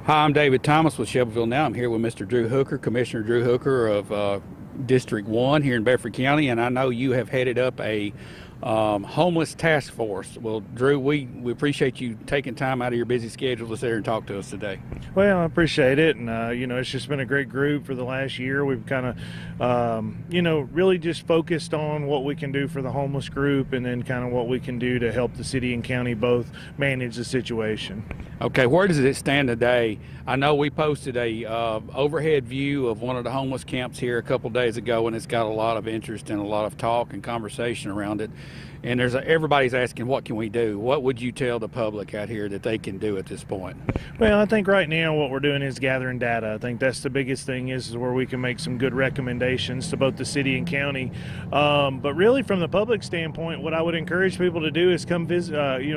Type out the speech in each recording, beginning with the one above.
Hi, I'm David Thomas with Shelbyville Now. I'm here with Mr. Drew Hooker, Commissioner Drew Hooker of District 1 here in Bedford County, and I know you have headed up a homeless task force. Well, Drew, we appreciate you taking time out of your busy schedule to sit here and talk to us today. Well, I appreciate it, and it's just been a great group for the last year. We've kind of, really just focused on what we can do for the homeless group, and then kind of what we can do to help the city and county both manage the situation. Okay, where does it stand today? I know we posted a overhead view of one of the homeless camps here a couple days ago, and it's got a lot of interest and a lot of talk and conversation around it. And everybody's asking, what can we do? What would you tell the public out here that they can do at this point? Well, I think right now what we're doing is gathering data. I think that's the biggest thing is where we can make some good recommendations to both the city and county. But really, from the public standpoint, what I would encourage people to do is come visit.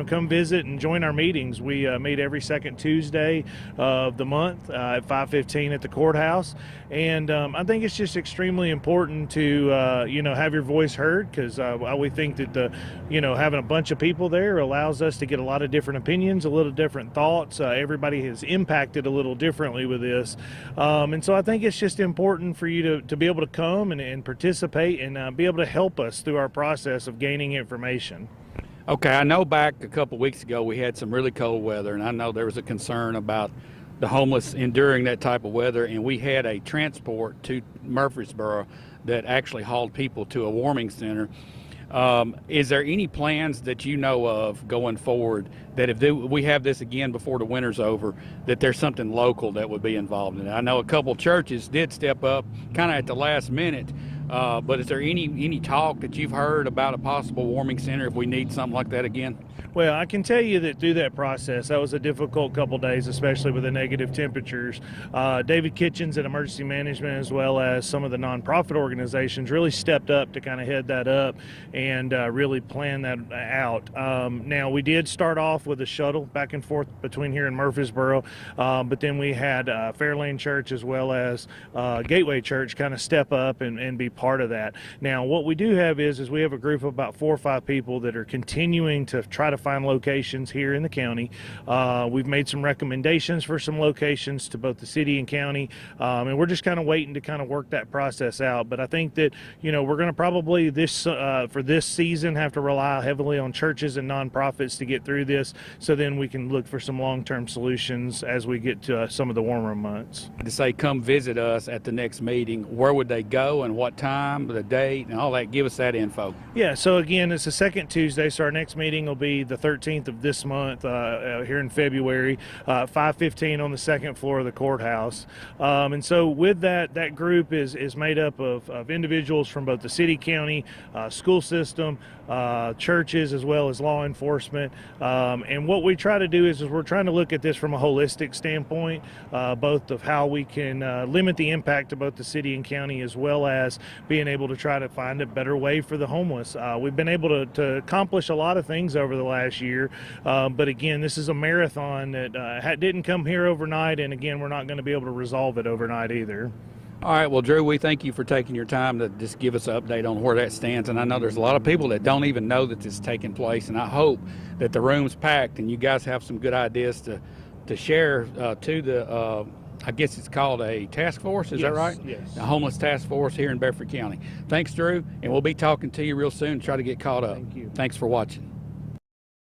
Come visit and join our meetings. We meet every second Tuesday of the month at 5:15 at the courthouse. And I think it's just extremely important to have your voice heard, because we think that having a bunch of people there allows us to get a lot of different opinions, a little different thoughts. Everybody has impacted a little differently with this. And so I think it's just important for you to be able to come and participate and be able to help us through our process of gaining information. Okay, I know back a couple weeks ago we had some really cold weather, and I know there was a concern about the homeless enduring that type of weather, and we had a transport to Murfreesboro that actually hauled people to a warming center. Is there any plans that you know of going forward that if we have this again before the winter's over, that there's something local that would be involved in it? I know a couple churches did step up kind of at the last minute, but is there any talk that you've heard about a possible warming center if we need something like that again? Well, I can tell you that through that process, that was a difficult couple days, especially with the negative temperatures. David Kitchens at Emergency Management, as well as some of the nonprofit organizations, really stepped up to kind of head that up and really plan that out. Now, we did start off with a shuttle back and forth between here and Murfreesboro, but then we had Fairlane Church as well as Gateway Church kind of step up and be part of that. Now, what we do have is we have a group of about 4 or 5 people that are continuing to try to find locations here in the county. We've made some recommendations for some locations to both the city and county, and we're just kind of waiting to kind of work that process out. But I think that we're going to probably for this season have to rely heavily on churches and nonprofits to get through this, so then we can look for some long-term solutions as we get to some of the warmer months. To say come visit us at the next meeting, where would they go and what time, the date, and all that? Give us that info. Yeah, so again, it's the second Tuesday, so our next meeting will be the 13th of this month here in February, 5:15 on the second floor of the courthouse. And so with that group is made up of individuals from both the city, county, school system, churches, as well as law enforcement. And what we try to do is we're trying to look at this from a holistic standpoint, both of how we can limit the impact to both the city and county, as well as being able to try to find a better way for the homeless. We've been able to accomplish a lot of things over the last year, but again, this is a marathon that didn't come here overnight, and again, we're not going to be able to resolve it overnight either. All right, well, Drew, we thank you for taking your time to just give us an update on where that stands. And I know there's a lot of people that don't even know that this is taking place, and I hope that the room's packed and you guys have some good ideas to share to the I guess it's called a task force, is that right? Yes. A homeless task force here in Bedford County. Thanks, Drew, and we'll be talking to you real soon to try to get caught up. Thank you. Thanks for watching.